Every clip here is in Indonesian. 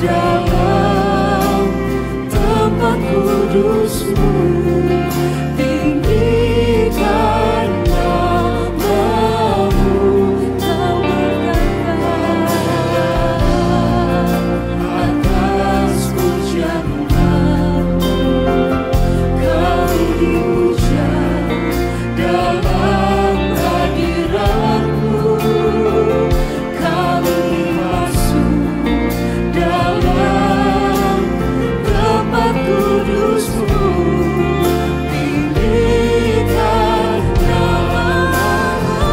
dalam tempat kudus-Mu, tinggikan nama-Mu, Kau berkata atas pujian umat-Mu, Kau dipuja dalam hadirat-Mu, kami masuk dalam tempat kudus-Mu, tinggikan nama-Mu.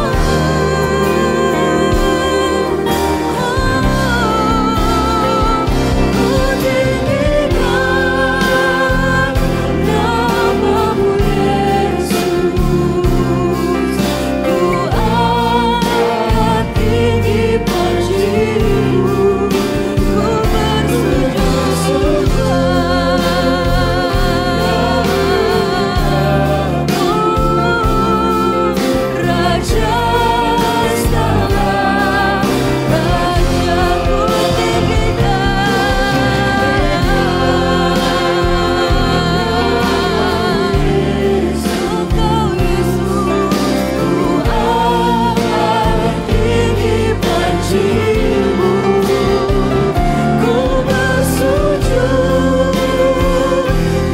Ku tinggikan nama-Mu Yesus, ku angkat tinggi puji-Mu, ku bersujud sembah. Raja segala raja ku tinggikan. Engkau Yesus, ku angkat tinggi puji-Mu, ku bersujud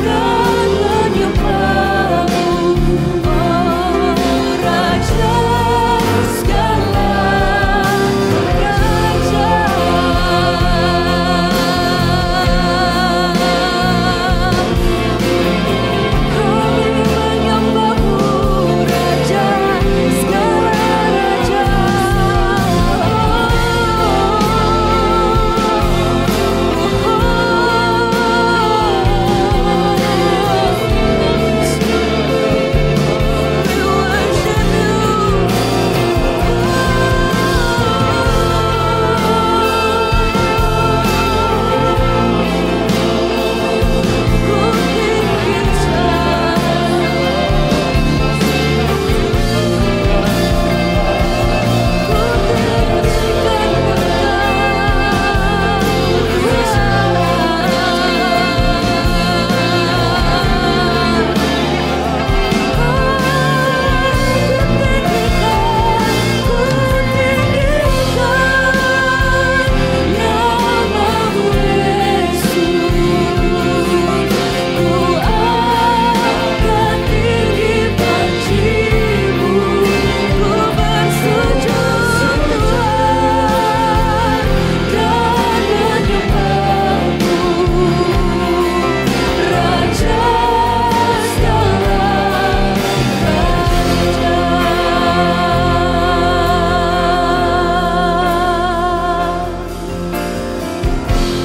dan menyembah-Mu, oh Raja segala kerajaan. Kami menyembah-Mu, Raja segala raja. We worship You.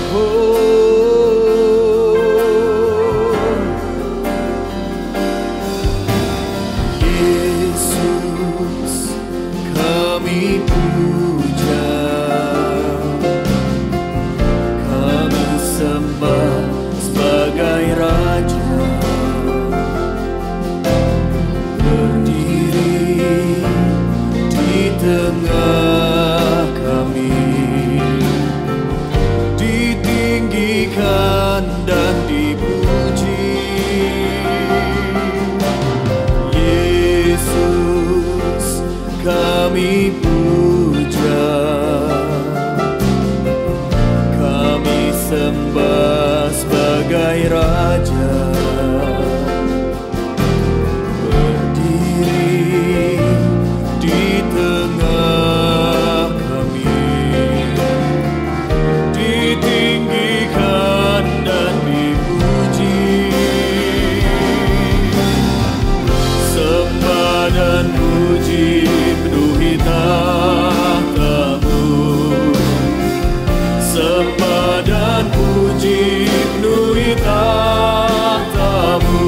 Ku Yesus kami puja, kami sembah sebagai Raja, berdiri di tengah kami, ditinggikan dan dipuji. Yesus kami puja, kami sembah sebagai Raja, berdiri di tengah kami, ditinggikan dan dipuji. Sembah dan puji penuhi tahta-Mu, sembah dan puji penuhi tahta-Mu,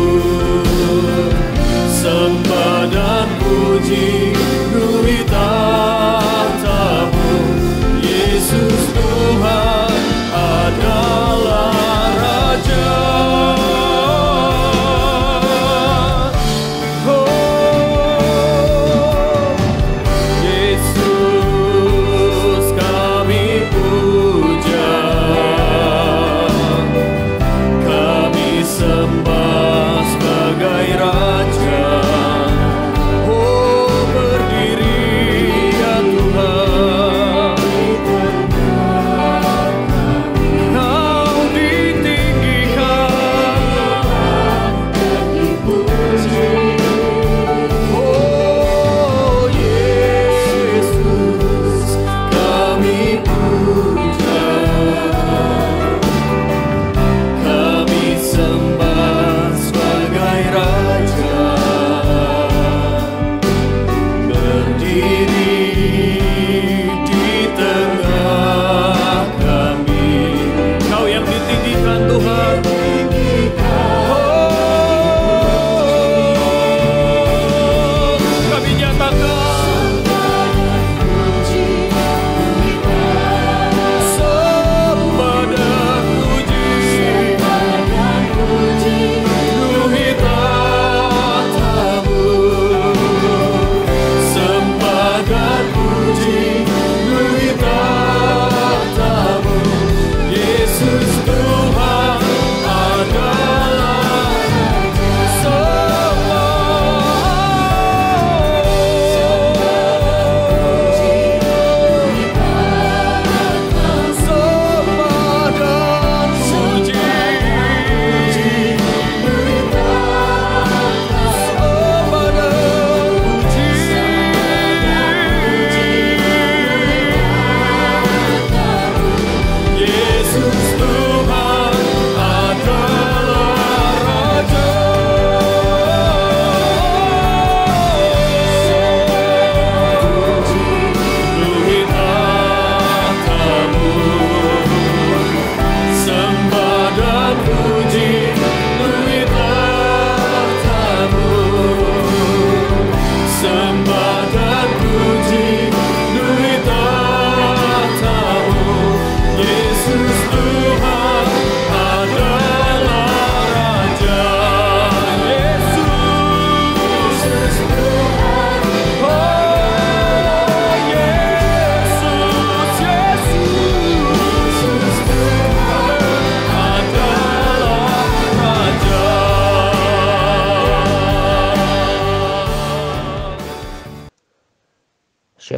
sembah dan puji penuhi tahta-Mu. Yesus Tuhan adalah Raja. Yesus kami puja,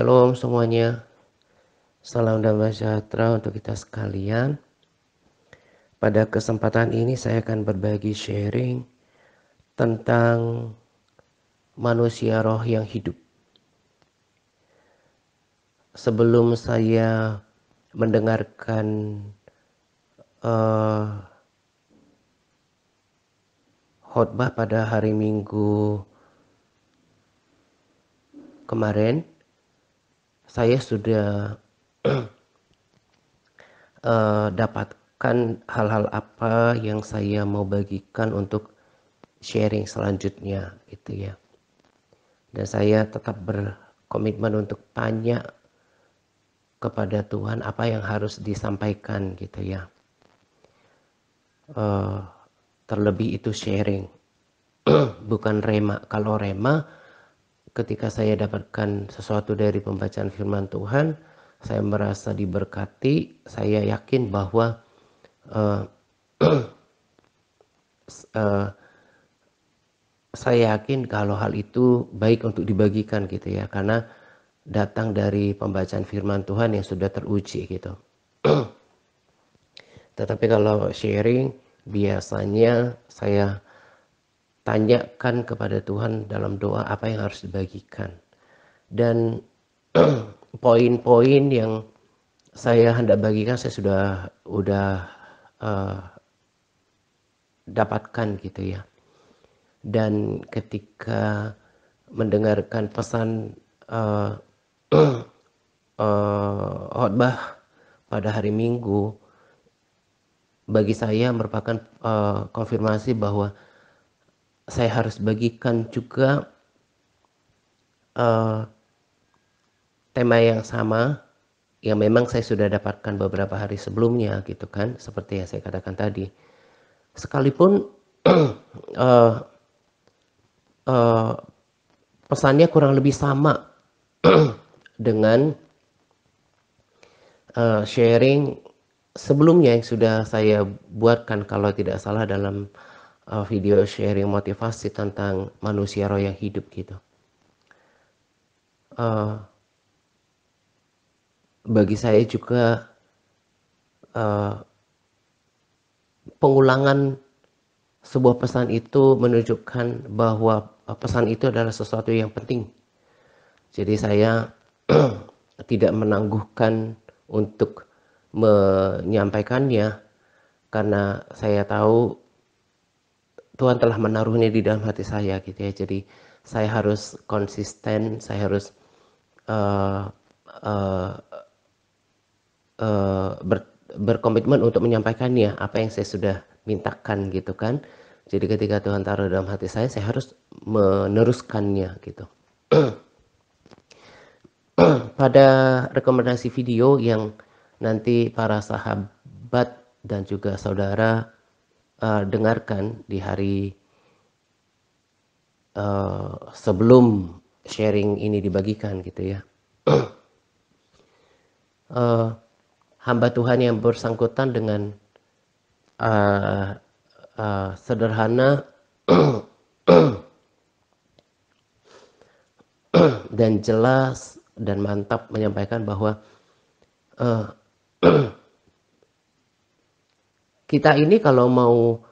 Shalom semuanya, salam damai sejahtera untuk kita sekalian. Pada kesempatan ini saya akan berbagi sharing tentang manusia roh yang hidup. Sebelum saya mendengarkan khotbah pada hari Minggu kemarin, saya sudah dapatkan hal-hal apa yang saya mau bagikan untuk sharing selanjutnya gitu ya. Dan saya tetap berkomitmen untuk tanya kepada Tuhan apa yang harus disampaikan gitu ya. Terlebih itu sharing, bukan rema. Kalau rema, ketika saya dapatkan sesuatu dari pembacaan firman Tuhan, saya merasa diberkati, saya yakin bahwa saya yakin kalau hal itu baik untuk dibagikan gitu ya, karena datang dari pembacaan firman Tuhan yang sudah teruji gitu. Tetapi kalau sharing, biasanya saya tanyakan kepada Tuhan dalam doa apa yang harus dibagikan. Dan poin-poin yang saya hendak bagikan saya sudah dapatkan gitu ya. Dan ketika mendengarkan pesan khotbah pada hari Minggu, bagi saya merupakan konfirmasi bahwa saya harus bagikan juga tema yang sama yang memang saya sudah dapatkan beberapa hari sebelumnya gitu kan, seperti yang saya katakan tadi. Sekalipun pesannya kurang lebih sama dengan sharing sebelumnya yang sudah saya buatkan, kalau tidak salah dalam video sharing motivasi tentang manusia roh yang hidup gitu. Bagi saya juga pengulangan sebuah pesan itu menunjukkan bahwa pesan itu adalah sesuatu yang penting. Jadi saya tidak menangguhkan untuk menyampaikannya, karena saya tahu Tuhan telah menaruhnya di dalam hati saya gitu ya. Jadi saya harus konsisten, saya harus berkomitmen untuk menyampaikannya apa yang saya sudah mintakan gitu kan. Jadi ketika Tuhan taruh dalam hati saya harus meneruskannya gitu. Pada rekomendasi video yang nanti para sahabat dan juga saudara dengarkan di hari sebelum sharing ini dibagikan gitu ya. Hamba Tuhan yang bersangkutan dengan sederhana dan jelas dan mantap menyampaikan bahwa kita ini kalau mau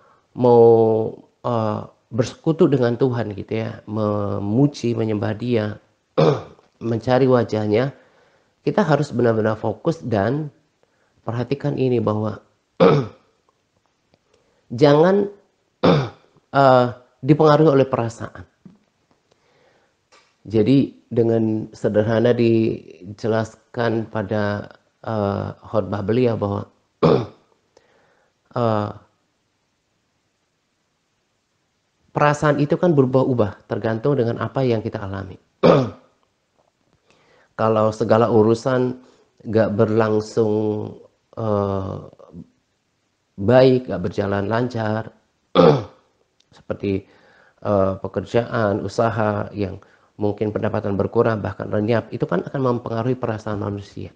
bersekutu dengan Tuhan gitu ya, memuji, menyembah Dia, mencari wajahnya, kita harus benar-benar fokus dan perhatikan ini bahwa jangan dipengaruhi oleh perasaan. Jadi dengan sederhana dijelaskan pada khotbah beliau bahwa perasaan itu kan berubah-ubah tergantung dengan apa yang kita alami. Kalau segala urusan gak berlangsung baik, gak berjalan lancar, seperti pekerjaan, usaha yang mungkin pendapatan berkurang, bahkan lenyap, itu kan akan mempengaruhi perasaan manusia.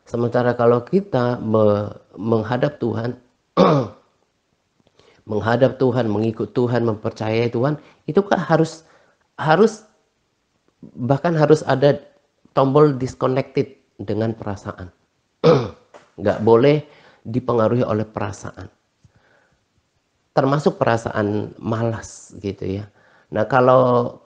Sementara kalau kita menghadap Tuhan, mengikut Tuhan, mempercayai Tuhan, itu kan harus bahkan harus ada tombol disconnected dengan perasaan. Nggak boleh dipengaruhi oleh perasaan. Termasuk perasaan malas gitu ya. Nah, kalau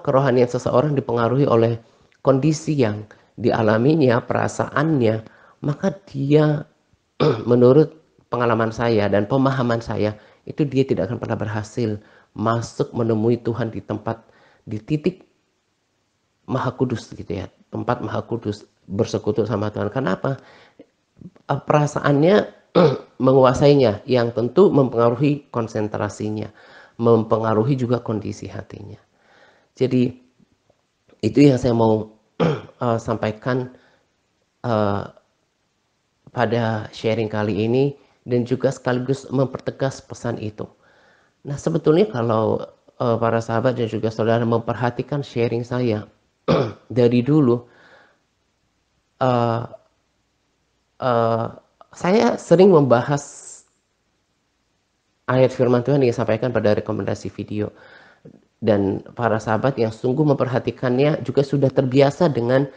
kerohanian seseorang dipengaruhi oleh kondisi yang dialaminya, perasaannya, maka dia menurut pengalaman saya dan pemahaman saya, itu dia tidak akan pernah berhasil masuk menemui Tuhan di titik Maha Kudus gitu ya, tempat Maha Kudus, bersekutu sama Tuhan. Kenapa? Perasaannya menguasainya, yang tentu mempengaruhi konsentrasinya, mempengaruhi juga kondisi hatinya. Jadi itu yang saya mau sampaikan pada sharing kali ini, dan juga sekaligus mempertegas pesan itu. Nah, sebetulnya kalau para sahabat dan juga saudara memperhatikan sharing saya dari dulu, saya sering membahas ayat firman Tuhan yang disampaikan pada rekomendasi video. Dan para sahabat yang sungguh memperhatikannya juga sudah terbiasa dengan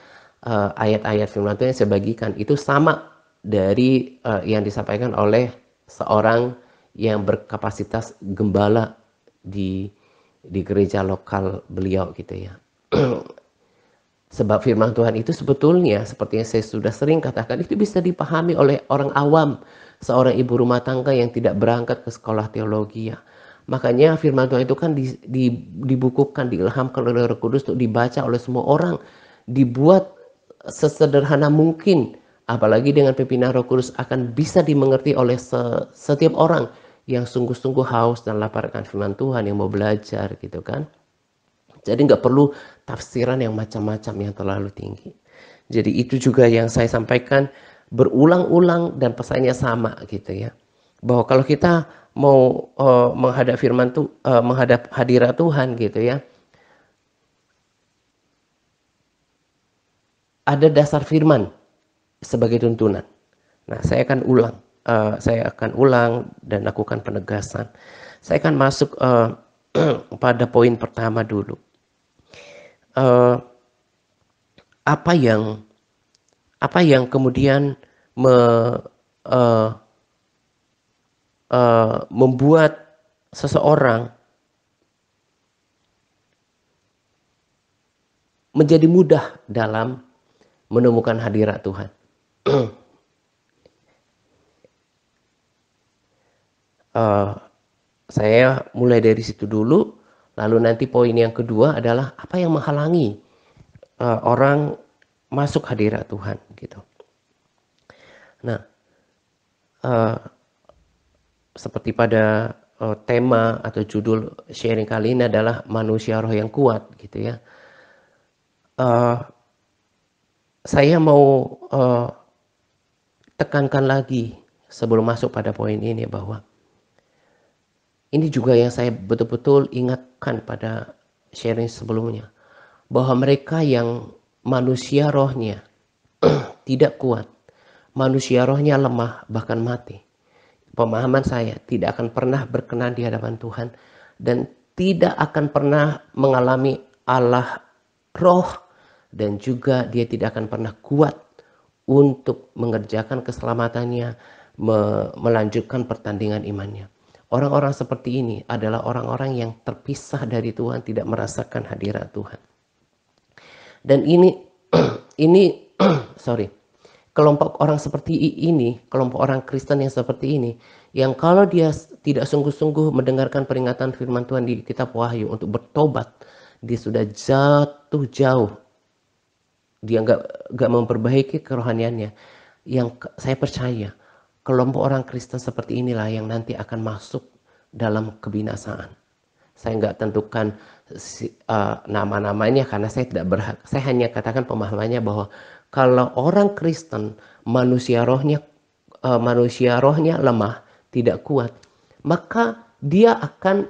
ayat-ayat firman Tuhan yang saya bagikan. Itu sama dari yang disampaikan oleh seorang yang berkapasitas gembala di gereja lokal beliau gitu ya. Sebab firman Tuhan itu sebetulnya seperti yang saya sudah sering katakan, itu bisa dipahami oleh orang awam, seorang ibu rumah tangga yang tidak berangkat ke sekolah teologi ya. Makanya firman Tuhan itu kan dibukukan, diilhamkan oleh Roh Kudus untuk dibaca oleh semua orang, dibuat sesederhana mungkin, apalagi dengan pimpinan Roh Kudus akan bisa dimengerti oleh setiap orang yang sungguh-sungguh haus dan lapar akan firman Tuhan, yang mau belajar gitu kan. Jadi nggak perlu tafsiran yang macam-macam yang terlalu tinggi. Jadi itu juga yang saya sampaikan berulang-ulang dan pesannya sama gitu ya. Bahwa kalau kita mau menghadap menghadap hadirat Tuhan gitu ya, ada dasar firman sebagai tuntunan. Nah, saya akan ulang dan lakukan penegasan. Saya akan masuk pada poin pertama dulu. Apa yang kemudian membuat seseorang menjadi mudah dalam menemukan hadirat Tuhan. Saya mulai dari situ dulu, lalu nanti poin yang kedua adalah apa yang menghalangi orang masuk hadirat Tuhan gitu. Nah, seperti pada tema atau judul sharing kali ini adalah manusia roh yang kuat gitu ya. Saya mau tekankan lagi sebelum masuk pada poin ini bahwa ini juga yang saya betul-betul ingatkan pada sharing sebelumnya, bahwa mereka yang manusia rohnya tidak kuat, manusia rohnya lemah bahkan mati, pemahaman saya tidak akan pernah berkenan di hadapan Tuhan dan tidak akan pernah mengalami Allah roh, dan juga dia tidak akan pernah kuat untuk mengerjakan keselamatannya, melanjutkan pertandingan imannya. Orang-orang seperti ini adalah orang-orang yang terpisah dari Tuhan, tidak merasakan hadirat Tuhan. Dan kelompok orang seperti ini, kelompok orang Kristen yang seperti ini, yang kalau dia tidak sungguh-sungguh mendengarkan peringatan firman Tuhan di kitab Wahyu untuk bertobat, dia sudah jatuh jauh. Dia nggak memperbaiki kerohaniannya. Yang saya percaya, kelompok orang Kristen seperti inilah yang nanti akan masuk dalam kebinasaan. Saya nggak tentukan nama-namanya karena saya tidak berhak. Saya hanya katakan pemahamannya bahwa kalau orang Kristen manusia rohnya lemah, tidak kuat, maka dia akan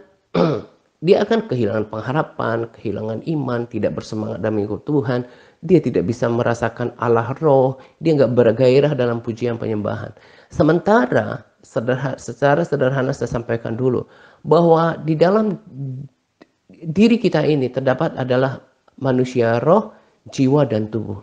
kehilangan pengharapan, kehilangan iman, tidak bersemangat dalam mengikut Tuhan. Dia tidak bisa merasakan Allah roh, dia nggak bergairah dalam pujian penyembahan. Sementara secara sederhana saya sampaikan dulu bahwa di dalam diri kita ini terdapat adalah manusia roh jiwa dan tubuh.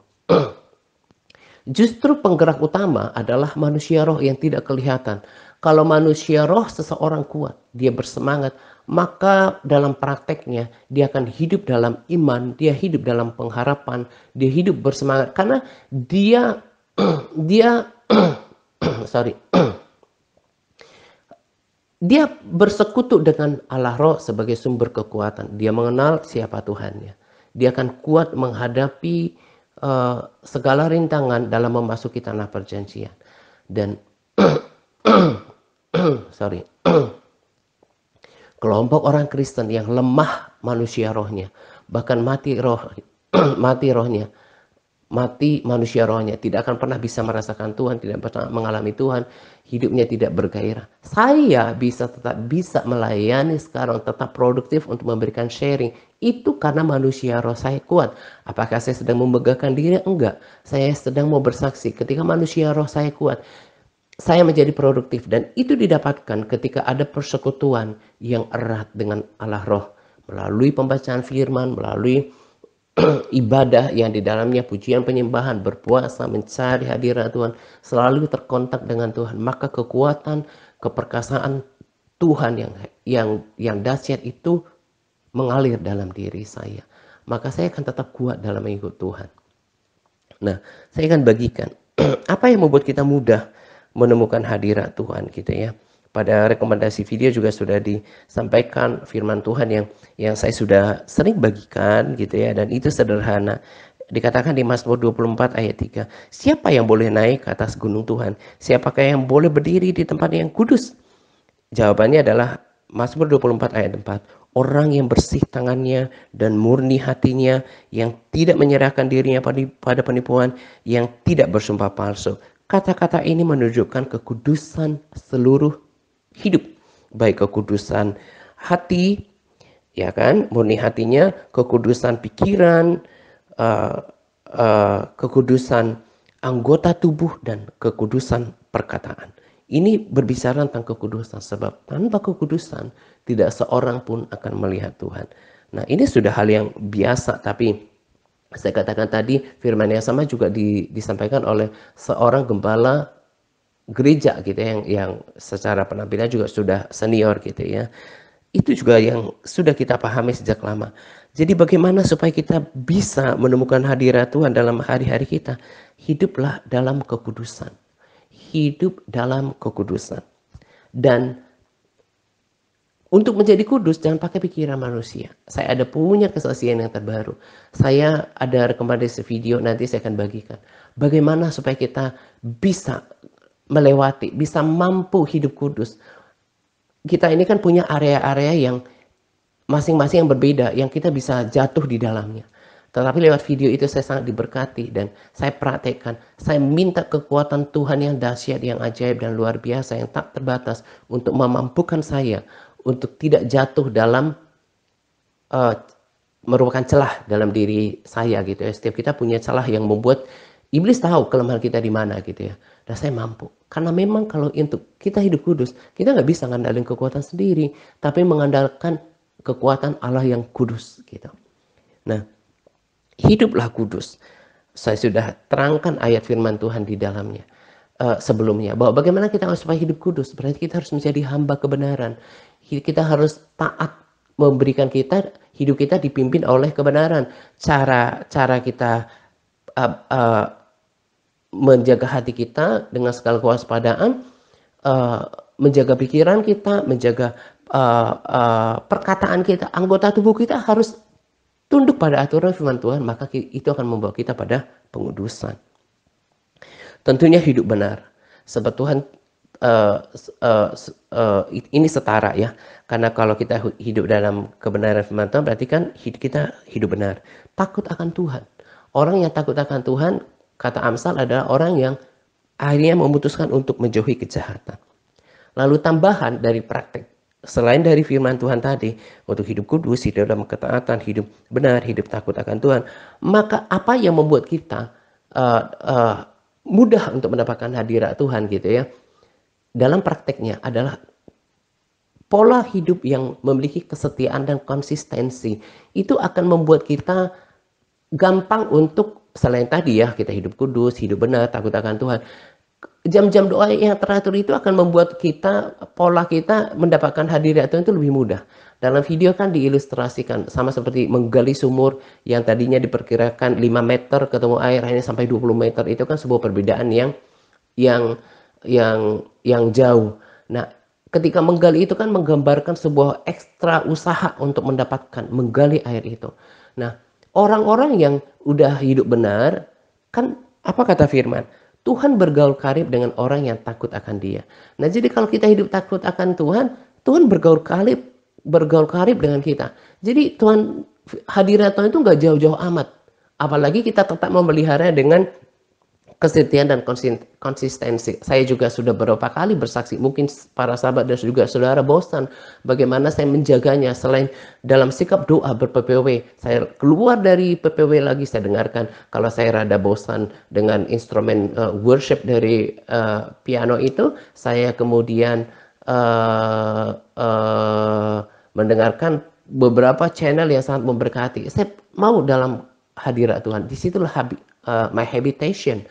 Justru penggerak utama adalah manusia roh yang tidak kelihatan. Kalau manusia roh seseorang kuat, dia bersemangat, maka dalam prakteknya dia akan hidup dalam iman, dia hidup dalam pengharapan, dia hidup bersemangat karena dia dia sorry dia bersekutu dengan Allah Roh sebagai sumber kekuatan. Dia mengenal siapa Tuhannya. Dia akan kuat menghadapi segala rintangan dalam memasuki tanah perjanjian. Dan sorry, kelompok orang Kristen yang lemah manusia rohnya, bahkan mati rohnya, mati manusia rohnya, tidak akan pernah bisa merasakan Tuhan, tidak pernah mengalami Tuhan, hidupnya tidak bergairah. Saya tetap bisa melayani sekarang, tetap produktif untuk memberikan sharing. Itu karena manusia roh saya kuat. Apakah saya sedang membanggakan diri? Enggak. Saya sedang mau bersaksi. Ketika manusia roh saya kuat, saya menjadi produktif. Dan itu didapatkan ketika ada persekutuan yang erat dengan Allah Roh. Melalui pembacaan firman, melalui ibadah yang di dalamnya pujian penyembahan, berpuasa, mencari hadirat Tuhan, selalu terkontak dengan Tuhan, maka kekuatan, keperkasaan Tuhan yang dahsyat itu mengalir dalam diri saya. Maka saya akan tetap kuat dalam mengikut Tuhan. Nah, saya akan bagikan apa yang membuat kita mudah menemukan hadirat Tuhan gitu ya. Pada rekomendasi video juga sudah disampaikan firman Tuhan yang saya sudah sering bagikan gitu ya, dan itu sederhana. Dikatakan di Mazmur 24 ayat 3, siapa yang boleh naik ke atas gunung Tuhan? Siapakah yang boleh berdiri di tempat yang kudus? Jawabannya adalah Mazmur 24 ayat 4. Orang yang bersih tangannya dan murni hatinya, yang tidak menyerahkan dirinya pada penipuan, yang tidak bersumpah palsu. Kata-kata ini menunjukkan kekudusan seluruh hidup, baik kekudusan hati, ya kan, murni hatinya, kekudusan pikiran, kekudusan anggota tubuh, dan kekudusan perkataan. Ini berbicara tentang kekudusan, sebab tanpa kekudusan tidak seorang pun akan melihat Tuhan. Nah, ini sudah hal yang biasa, tapi saya katakan tadi firman yang sama juga disampaikan oleh seorang gembala gereja gitu ya, yang secara penampilan juga sudah senior gitu ya. Itu juga yang sudah kita pahami sejak lama. Jadi bagaimana supaya kita bisa menemukan hadirat Tuhan dalam hari-hari kita? Hiduplah dalam kekudusan. Hidup dalam kekudusan. Dan untuk menjadi kudus jangan pakai pikiran manusia. Saya ada punya kesaksian yang terbaru. Saya ada rekomendasi video, nanti saya akan bagikan. Bagaimana supaya kita bisa melewati, bisa mampu hidup kudus. Kita ini kan punya area-area yang masing-masing yang berbeda, yang kita bisa jatuh di dalamnya. Tetapi lewat video itu saya sangat diberkati dan saya praktekkan. Saya minta kekuatan Tuhan yang dahsyat, yang ajaib dan luar biasa, yang tak terbatas untuk memampukan saya untuk tidak jatuh dalam merupakan celah dalam diri saya gitu ya. Setiap kita punya celah yang membuat iblis tahu kelemahan kita di mana gitu ya. Dan saya mampu. Karena memang kalau untuk kita hidup kudus, kita nggak bisa ngandalin kekuatan sendiri, tapi mengandalkan kekuatan Allah yang kudus gitu. Nah, hiduplah kudus. Saya sudah terangkan ayat firman Tuhan di dalamnya sebelumnya, bahwa bagaimana kita supaya hidup kudus. Berarti kita harus menjadi hamba kebenaran. Kita harus taat, memberikan hidup kita dipimpin oleh kebenaran. Cara kita menjaga hati kita dengan segala kewaspadaan, menjaga pikiran kita, menjaga perkataan kita, anggota tubuh kita harus tunduk pada aturan firman Tuhan, maka itu akan membawa kita pada pengudusan. Tentunya hidup benar, sebab Tuhan ini setara ya, karena kalau kita hidup dalam kebenaran firman Tuhan berarti kan kita hidup benar. Takut akan Tuhan. Orang yang takut akan Tuhan, kata Amsal, adalah orang yang akhirnya memutuskan untuk menjauhi kejahatan. Lalu tambahan dari praktek, selain dari firman Tuhan tadi, untuk hidup kudus, hidup dalam ketaatan, hidup benar, hidup takut akan Tuhan, maka apa yang membuat kita mudah untuk mendapatkan hadirat Tuhan gitu ya, dalam prakteknya adalah pola hidup yang memiliki kesetiaan dan konsistensi. Itu akan membuat kita gampang untuk selain tadi ya, kita hidup kudus, hidup benar, takut akan Tuhan. Jam-jam doa yang teratur itu akan membuat kita, pola kita mendapatkan hadirat Tuhan itu lebih mudah. Dalam video kan diilustrasikan sama seperti menggali sumur yang tadinya diperkirakan 5 meter ketemu air hanya sampai 20 meter. Itu kan sebuah perbedaan yang yang jauh. Nah, ketika menggali itu kan menggambarkan sebuah ekstra usaha untuk mendapatkan menggali air itu. Nah, orang-orang yang udah hidup benar kan apa kata firman? Tuhan bergaul karib dengan orang yang takut akan Dia. Nah, jadi kalau kita hidup takut akan Tuhan, Tuhan bergaul karib dengan kita. Jadi Tuhan, hadirat Tuhan itu nggak jauh-jauh amat. Apalagi kita tetap memelihara dengan kesetiaan dan konsistensi. Saya juga sudah beberapa kali bersaksi, mungkin para sahabat dan juga saudara bosan bagaimana saya menjaganya. Selain dalam sikap doa ber-PPW, saya keluar dari PPW lagi, saya dengarkan. Kalau saya rada bosan dengan instrumen worship dari piano itu, saya kemudian mendengarkan beberapa channel yang sangat memberkati. Saya mau dalam hadirat Tuhan. Disitulah my habitation.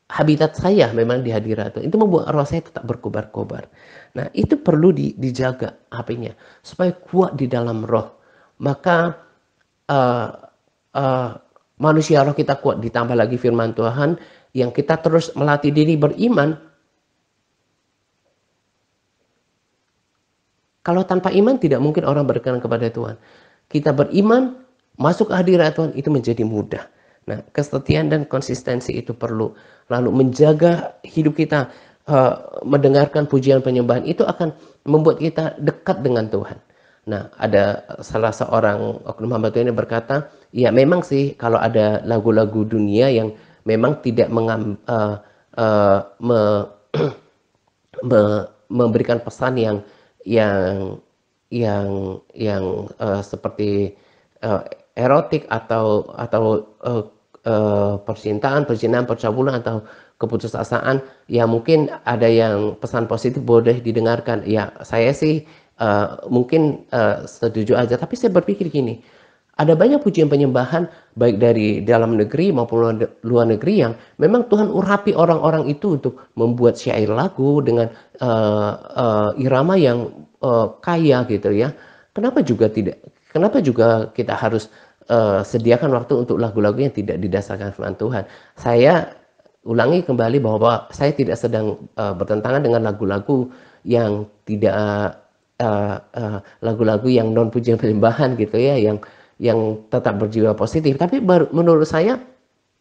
Habitat saya memang di hadirat Tuhan. Itu membuat roh saya tetap berkobar-kobar. Nah, itu perlu dijaga apinya supaya kuat di dalam roh. Maka manusia roh kita kuat, ditambah lagi firman Tuhan yang kita terus melatih diri beriman. Kalau tanpa iman tidak mungkin orang berkenan kepada Tuhan. Kita beriman, masuk ke hadirat Tuhan itu menjadi mudah. Nah, kesetiaan dan konsistensi itu perlu. Lalu menjaga hidup kita, mendengarkan pujian penyembahan itu akan membuat kita dekat dengan Tuhan. Nah, ada salah seorang oknum hamba Tuhan yang berkata, ya memang sih kalau ada lagu-lagu dunia yang memang tidak memberikan pesan yang seperti erotik atau percintaan, perzinahan, percabulan atau keputusasaan, ya mungkin ada yang pesan positif boleh didengarkan. Ya saya sih mungkin setuju aja, tapi saya berpikir gini, ada banyak pujian penyembahan baik dari dalam negeri maupun luar negeri yang memang Tuhan urapi orang-orang itu untuk membuat syair lagu dengan irama yang kaya gitu ya. Kenapa juga kita harus sediakan waktu untuk lagu-lagu yang tidak didasarkan firman Tuhan. Saya ulangi kembali bahwa saya tidak sedang bertentangan dengan lagu-lagu yang tidak lagu-lagu yang non pujian penyembahan gitu ya, yang tetap berjiwa positif. Tapi menurut saya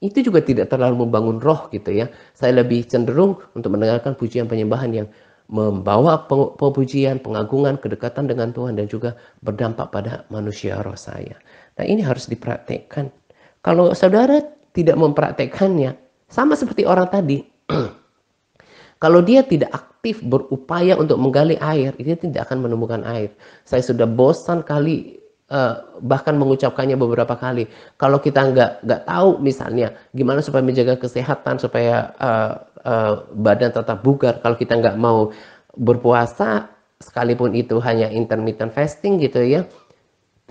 itu juga tidak terlalu membangun roh gitu ya. Saya lebih cenderung untuk mendengarkan pujian penyembahan yang membawa pujian, pengagungan, kedekatan dengan Tuhan dan juga berdampak pada manusia roh saya. Nah, ini harus dipraktekkan. Kalau saudara tidak mempraktekkannya, sama seperti orang tadi, kalau dia tidak aktif berupaya untuk menggali air, dia tidak akan menemukan air. Saya sudah bosan kali bahkan mengucapkannya beberapa kali. Kalau kita nggak tahu misalnya gimana supaya menjaga kesehatan, supaya badan tetap bugar, kalau kita nggak mau berpuasa, sekalipun itu hanya intermittent fasting gitu ya,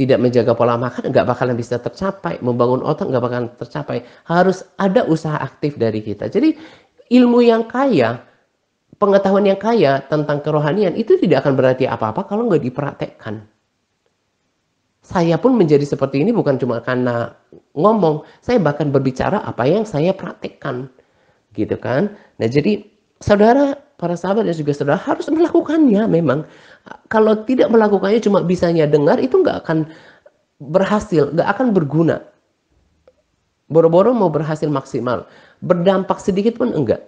tidak menjaga pola makan, nggak bakalan bisa tercapai. Membangun otak nggak bakalan tercapai. Harus ada usaha aktif dari kita. Jadi ilmu yang kaya, pengetahuan yang kaya tentang kerohanian itu tidak akan berarti apa-apa kalau nggak dipraktekkan. Saya pun menjadi seperti ini bukan cuma karena ngomong, saya bahkan berbicara apa yang saya praktekkan, gitu kan. Nah, jadi saudara, para sahabat dan juga saudara harus melakukannya memang. Kalau tidak melakukannya cuma bisanya dengar, itu nggak akan berhasil, nggak akan berguna. Boro-boro mau berhasil maksimal, berdampak sedikit pun enggak.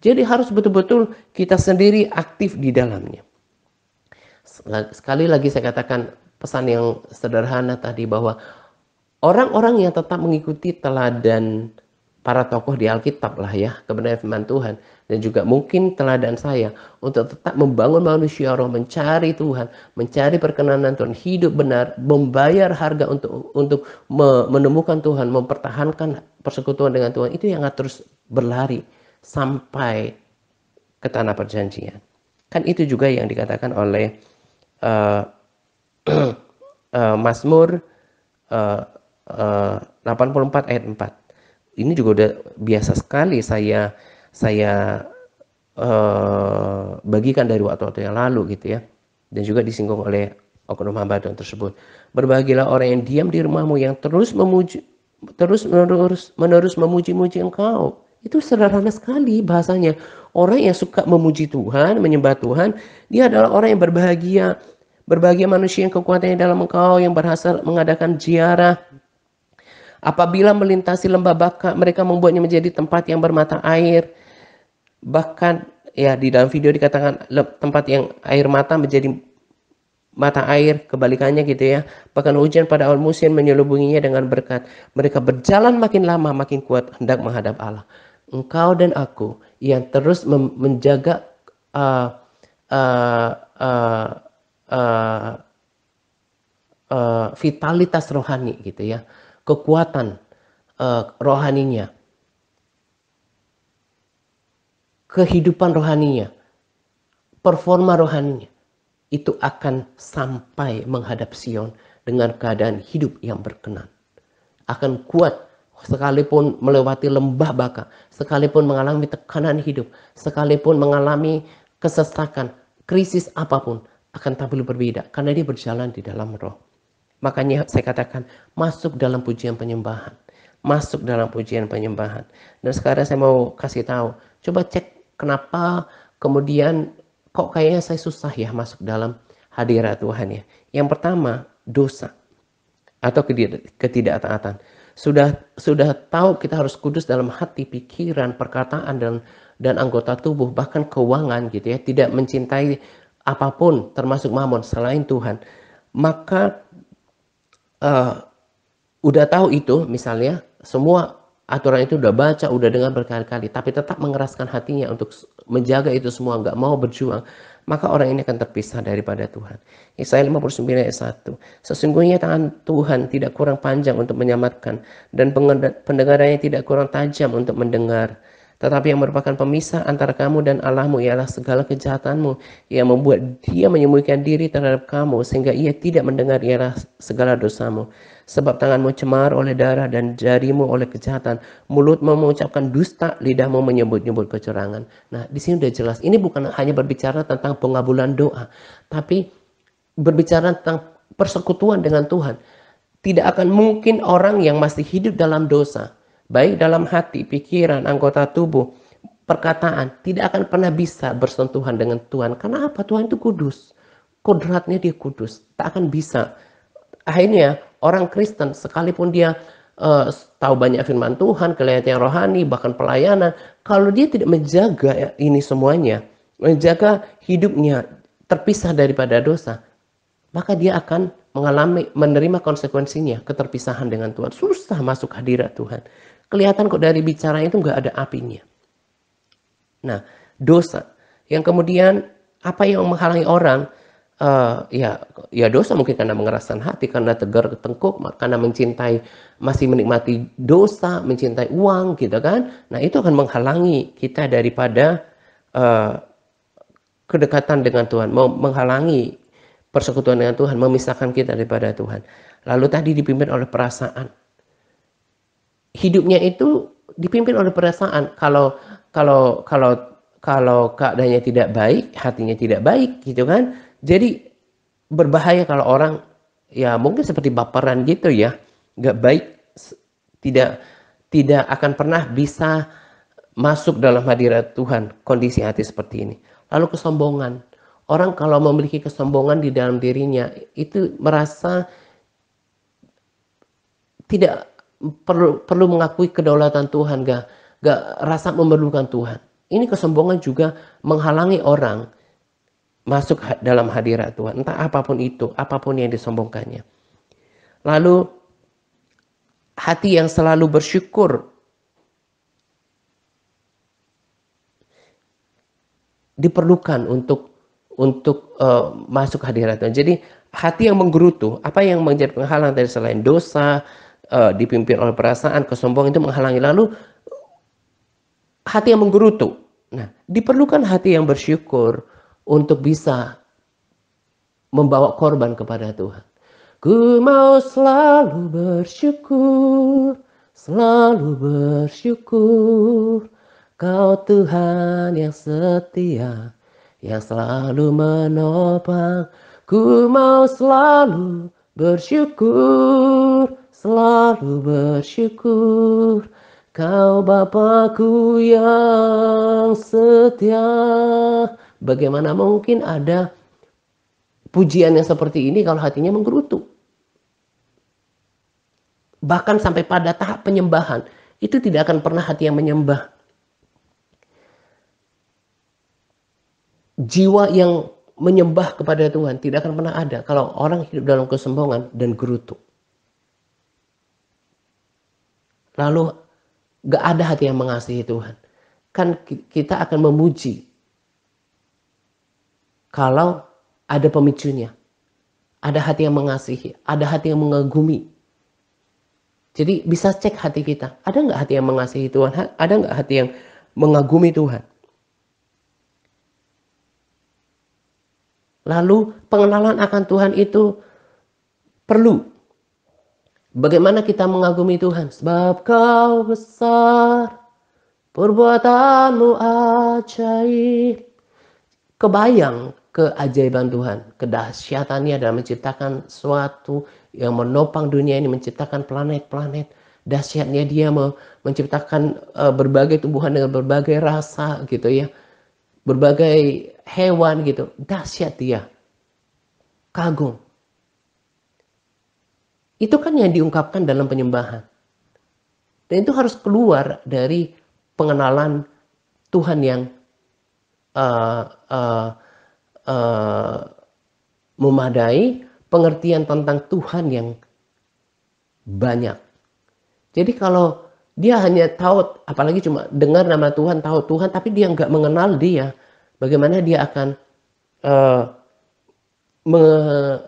Jadi harus betul-betul kita sendiri aktif di dalamnya. Sekali lagi saya katakan pesan yang sederhana tadi bahwa orang-orang yang tetap mengikuti teladan para tokoh di Alkitab lah ya, kebenaran firman Tuhan, dan juga mungkin teladan saya untuk tetap membangun manusia roh, mencari Tuhan, mencari perkenanan Tuhan, hidup benar, membayar harga untuk menemukan Tuhan, mempertahankan persekutuan dengan Tuhan, itu yang terus berlari sampai ke tanah perjanjian. Kan itu juga yang dikatakan oleh Mazmur 84 ayat 4. Ini juga udah biasa sekali saya bagikan dari waktu-waktu yang lalu gitu ya. Dan juga disinggung oleh oknum hamba Tuhan tersebut. Berbahagialah orang yang diam di rumahmu, yang terus menerus memuji-muji engkau. Itu sederhana sekali bahasanya. Orang yang suka memuji Tuhan, menyembah Tuhan, dia adalah orang yang berbahagia. Berbahagia manusia yang kekuatannya dalam engkau, yang berhasil mengadakan ziarah. Apabila melintasi lembah Baka, mereka membuatnya menjadi tempat yang bermata air. Bahkan ya di dalam video dikatakan tempat yang air mata menjadi mata air, kebalikannya gitu ya. Bahkan hujan pada awal musim menyelubunginya dengan berkat. Mereka berjalan makin lama makin kuat hendak menghadap Allah. Engkau dan aku yang terus menjaga uh, uh, uh, uh, vitalitas rohani gitu ya, kekuatan rohaninya, kehidupan rohaninya, performa rohaninya, itu akan sampai menghadap Sion dengan keadaan hidup yang berkenan. Akan kuat sekalipun melewati lembah Baka, sekalipun mengalami tekanan hidup, sekalipun mengalami kesesakan, krisis apapun, akan tampil berbeda karena dia berjalan di dalam roh. Makanya saya katakan masuk dalam pujian penyembahan. Masuk dalam pujian penyembahan. Dan sekarang saya mau kasih tahu. Coba cek kenapa kemudian kok kayaknya saya susah ya masuk dalam hadirat Tuhan ya. Yang pertama, dosa atau ketidaktaatan. Sudah tahu kita harus kudus dalam hati, pikiran, perkataan dan anggota tubuh, bahkan keuangan gitu ya. Tidak mencintai apapun termasuk mamon selain Tuhan. Maka udah tahu itu, misalnya semua aturan itu udah baca, udah dengar berkali-kali, tapi tetap mengeraskan hatinya untuk menjaga itu semua, nggak mau berjuang, maka orang ini akan terpisah daripada Tuhan. Yesaya 59 ayat 1. Sesungguhnya tangan Tuhan tidak kurang panjang untuk menyelamatkan, dan pendengarannya tidak kurang tajam untuk mendengar. Tetapi yang merupakan pemisah antara kamu dan Allahmu ialah segala kejahatanmu, yang membuat dia menyembunyikan diri terhadap kamu, sehingga ia tidak mendengar ialah segala dosamu. Sebab tanganmu cemar oleh darah dan jarimu oleh kejahatan, mulutmu mengucapkan dusta, lidahmu menyebut-nyebut kecurangan. Nah, di sini udah jelas. Ini bukan hanya berbicara tentang pengabulan doa, tapi berbicara tentang persekutuan dengan Tuhan. Tidak akan mungkin orang yang masih hidup dalam dosa, baik dalam hati, pikiran, anggota tubuh, perkataan, tidak akan pernah bisa bersentuhan dengan Tuhan. Karena apa? Tuhan itu kudus. Kodratnya dia kudus. Tak akan bisa. Akhirnya orang Kristen sekalipun dia tahu banyak firman Tuhan, kelihatan rohani, bahkan pelayanan, kalau dia tidak menjaga ini semuanya, menjaga hidupnya terpisah daripada dosa, maka dia akan menerima konsekuensinya, keterpisahan dengan Tuhan. Susah masuk hadirat Tuhan. Kelihatan kok dari bicara itu nggak ada apinya. Nah, dosa. Yang kemudian apa yang menghalangi orang? Ya dosa mungkin karena mengeraskan hati, karena tegar tengkuk, karena masih menikmati dosa, mencintai uang gitu kan. Nah, itu akan menghalangi kita daripada kedekatan dengan Tuhan, menghalangi persekutuan dengan Tuhan, memisahkan kita daripada Tuhan. Lalu tadi dipimpin oleh perasaan. Hidupnya itu dipimpin oleh perasaan. Kalau keadaannya tidak baik, hatinya tidak baik gitu kan. Jadi berbahaya kalau orang ya mungkin seperti baperan gitu ya, nggak baik, tidak akan pernah bisa masuk dalam hadirat Tuhan kondisi hati seperti ini. Lalu kesombongan. Orang kalau memiliki kesombongan di dalam dirinya itu merasa tidak perlu mengakui kedaulatan Tuhan, gak rasa memerlukan Tuhan. Ini kesombongan juga menghalangi orang masuk dalam hadirat Tuhan, entah apapun itu, apapun yang disombongkannya. Lalu hati yang selalu bersyukur diperlukan untuk masuk hadirat Tuhan. Jadi hati yang menggerutu, apa yang menjadi penghalang dari selain dosa, dipimpin oleh perasaan, kesombongan itu menghalangi. Lalu hati yang menggerutu. Nah, diperlukan hati yang bersyukur untuk bisa membawa korban kepada Tuhan. Ku mau selalu bersyukur, selalu bersyukur. Kau Tuhan yang setia, yang selalu menopang. Ku mau selalu bersyukur, selalu bersyukur. Kau Bapakku yang setia. Bagaimana mungkin ada pujian yang seperti ini kalau hatinya menggerutu? Bahkan sampai pada tahap penyembahan, itu tidak akan pernah hati yang menyembah. Jiwa yang menyembah kepada Tuhan tidak akan pernah ada kalau orang hidup dalam kesombongan dan gerutu. Lalu gak ada hati yang mengasihi Tuhan. Kan kita akan memuji kalau ada pemicunya. Ada hati yang mengasihi, ada hati yang mengagumi. Jadi bisa cek hati kita. Ada nggak hati yang mengasihi Tuhan? Ada nggak hati yang mengagumi Tuhan? Lalu pengenalan akan Tuhan itu perlu. Bagaimana kita mengagumi Tuhan? Sebab Kau besar, perbuatanmu ajaib. Kebayang keajaiban Tuhan, kedahsyatannya dalam menciptakan sesuatu yang menopang dunia ini, menciptakan planet-planet. Dahsyatnya dia menciptakan berbagai tumbuhan dengan berbagai rasa gitu ya. Berbagai hewan gitu. Dahsyat dia. Kagum. Itu kan yang diungkapkan dalam penyembahan. Dan itu harus keluar dari pengenalan Tuhan yang memadai, pengertian tentang Tuhan yang banyak. Jadi kalau dia hanya tahu, apalagi cuma dengar nama Tuhan, tahu Tuhan, tapi dia nggak mengenal dia, bagaimana dia akan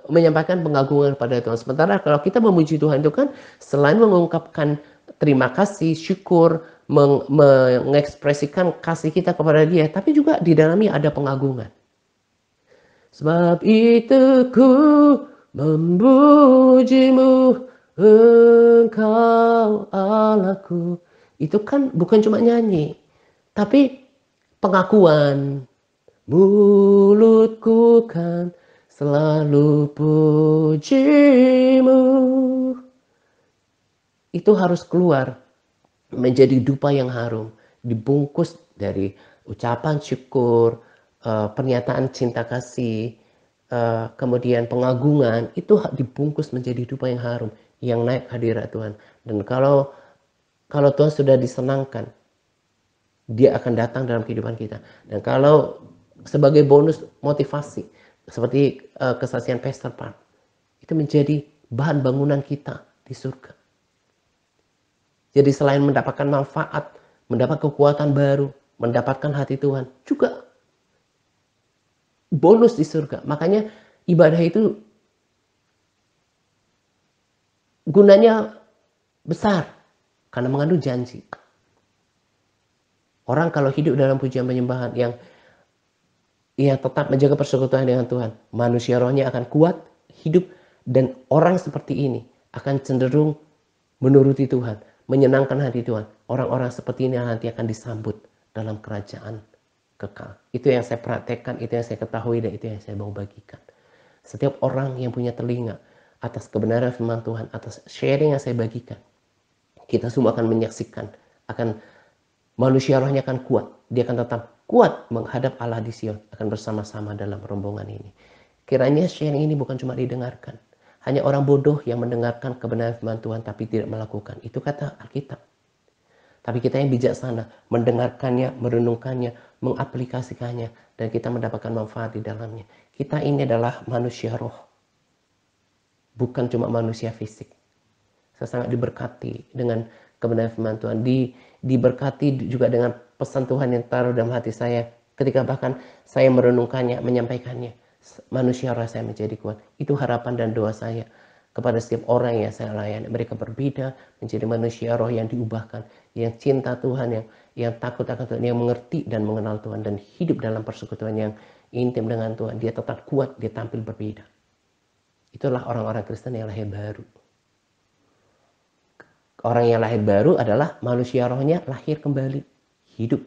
menyampaikan pengagungan pada Tuhan. Sementara kalau kita memuji Tuhan itu kan selain mengungkapkan terima kasih, syukur, mengekspresikan kasih kita kepada dia, tapi juga di dalamnya ada pengagungan. Sebab itu ku memujimu, Engkau Allahku. Itu kan bukan cuma nyanyi, tapi pengakuan. Mulutku kan selalu pujimu. Itu harus keluar menjadi dupa yang harum, dibungkus dari ucapan syukur, pernyataan cinta kasih, kemudian pengagungan. Itu dibungkus menjadi dupa yang harum yang naik hadirat Tuhan. Dan kalau Tuhan sudah disenangkan, dia akan datang dalam kehidupan kita. Dan kalau sebagai bonus motivasi, seperti kesaksian Pastor Pan, itu menjadi bahan bangunan kita di surga. Jadi selain mendapatkan manfaat, mendapat kekuatan baru, mendapatkan hati Tuhan, juga bonus di surga. Makanya ibadah itu gunanya besar karena mengandung janji. Orang kalau hidup dalam pujian penyembahan yang tetap menjaga persekutuan dengan Tuhan, manusia rohnya akan kuat, hidup, dan orang seperti ini akan cenderung menuruti Tuhan, menyenangkan hati Tuhan. Orang-orang seperti ini nanti akan disambut dalam kerajaan kekal. Itu yang saya praktekkan, itu yang saya ketahui, dan itu yang saya mau bagikan. Setiap orang yang punya telinga atas kebenaran firman Tuhan, atas sharing yang saya bagikan, kita semua akan menyaksikan, manusia rohnya akan kuat. Dia akan tetap kuat menghadap Allah di Sion, akan bersama-sama dalam rombongan ini. Kiranya sharing ini bukan cuma didengarkan. Hanya orang bodoh yang mendengarkan kebenaran firman Tuhan tapi tidak melakukan. Itu kata Alkitab. Tapi kita yang bijaksana mendengarkannya, merenungkannya, mengaplikasikannya, dan kita mendapatkan manfaat di dalamnya. Kita ini adalah manusia roh, bukan cuma manusia fisik. Saya sangat diberkati dengan kebenaran firman Tuhan. Diberkati juga dengan pesan Tuhan yang taruh dalam hati saya. Ketika bahkan saya merenungkannya, menyampaikannya, manusia roh saya menjadi kuat. Itu harapan dan doa saya kepada setiap orang yang saya layani. Mereka berbeda menjadi manusia roh yang diubahkan, yang cinta Tuhan, yang takut akan Tuhan, yang mengerti dan mengenal Tuhan, dan hidup dalam persekutuan yang intim dengan Tuhan. Dia tetap kuat, dia tampil berbeda. Itulah orang-orang Kristen yang lahir baru. Orang yang lahir baru adalah manusia rohnya lahir kembali, hidup.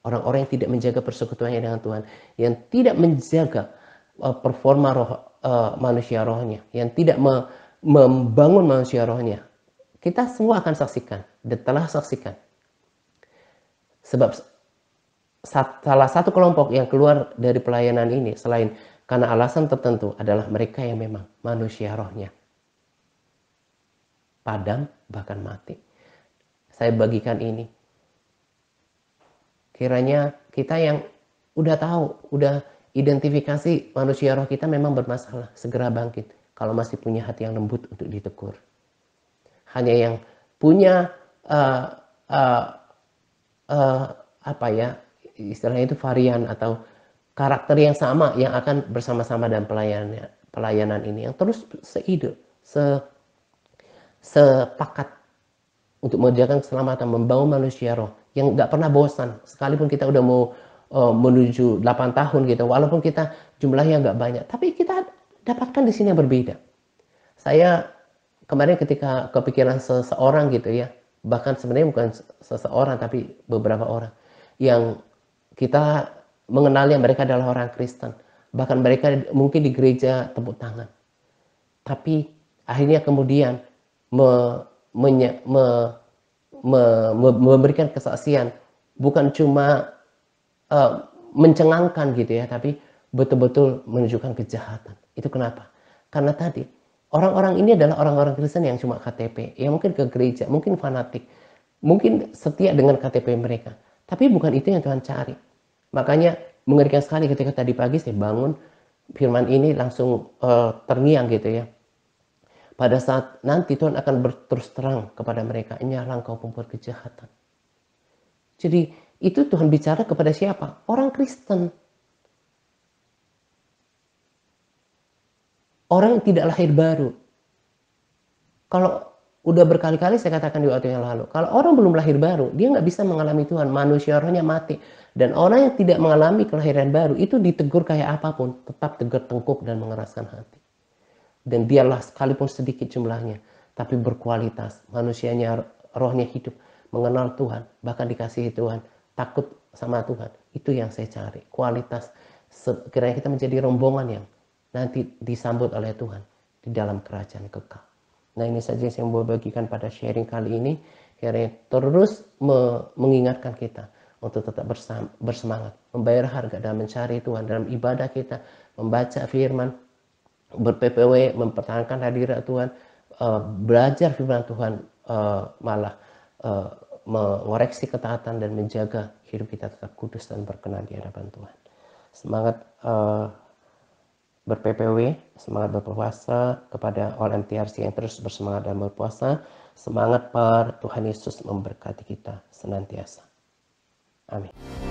Orang-orang yang tidak menjaga persekutuannya dengan Tuhan, yang tidak menjaga performa manusia rohnya, yang tidak membangun manusia rohnya. Kita semua akan saksikan dan telah saksikan. Sebab salah satu kelompok yang keluar dari pelayanan ini selain karena alasan tertentu adalah mereka yang memang manusia rohnya padam bahkan mati. Saya bagikan ini. Kiranya kita yang udah tahu, udah identifikasi manusia roh kita memang bermasalah, segera bangkit. Kalau masih punya hati yang lembut untuk ditegur. Hanya yang punya apa ya, istilahnya itu varian atau karakter yang sama yang akan bersama-sama dalam pelayanan ini, yang terus seide, sepakat untuk menjaga keselamatan, membangun manusia roh yang nggak pernah bosan. Sekalipun kita udah mau menuju 8 tahun gitu, walaupun kita jumlahnya nggak banyak, tapi kita dapatkan di sini yang berbeda. Saya kemarin ketika kepikiran seseorang gitu ya, bahkan sebenarnya bukan seseorang tapi beberapa orang yang kita mengenalnya mereka adalah orang Kristen, bahkan mereka mungkin di gereja tepuk tangan, tapi akhirnya kemudian memberikan kesaksian bukan cuma mencengangkan gitu ya, tapi betul-betul menunjukkan kejahatan. Itu kenapa? Karena tadi orang-orang ini adalah orang-orang Kristen yang cuma KTP, yang mungkin ke gereja, mungkin fanatik, mungkin setia dengan KTP mereka, tapi bukan itu yang Tuhan cari. Makanya mengerikan sekali ketika tadi pagi saya bangun, firman ini langsung terngiang gitu ya. Pada saat nanti Tuhan akan berterus terang kepada mereka, ingatlah engkau pembuat kejahatan. Jadi itu Tuhan bicara kepada siapa? Orang Kristen. Orang yang tidak lahir baru. Kalau udah berkali-kali saya katakan di waktu yang lalu, kalau orang belum lahir baru, dia nggak bisa mengalami Tuhan, manusia rohnya mati. Dan orang yang tidak mengalami kelahiran baru, itu ditegur kayak apapun, tetap tegar tengkuk dan mengeraskan hati. Dan biarlah sekalipun sedikit jumlahnya, tapi berkualitas, manusianya rohnya hidup, mengenal Tuhan, bahkan dikasihi Tuhan, takut sama Tuhan. Itu yang saya cari, kualitas. Kiranya kita menjadi rombongan yang nanti disambut oleh Tuhan di dalam kerajaan kekal. Nah, ini saja yang saya mau bagikan pada sharing kali ini. Kiranya terus mengingatkan kita untuk tetap bersemangat, membayar harga dalam mencari Tuhan, dalam ibadah kita, membaca firman, ber-PPW, mempertahankan hadirat Tuhan, belajar firman Tuhan, malah mengoreksi ketaatan dan menjaga hidup kita tetap kudus dan berkenan di hadapan Tuhan. Semangat ber-PPW, semangat berpuasa kepada all MTRC yang terus bersemangat dalam berpuasa. Semangat Tuhan Yesus memberkati kita senantiasa. Amin.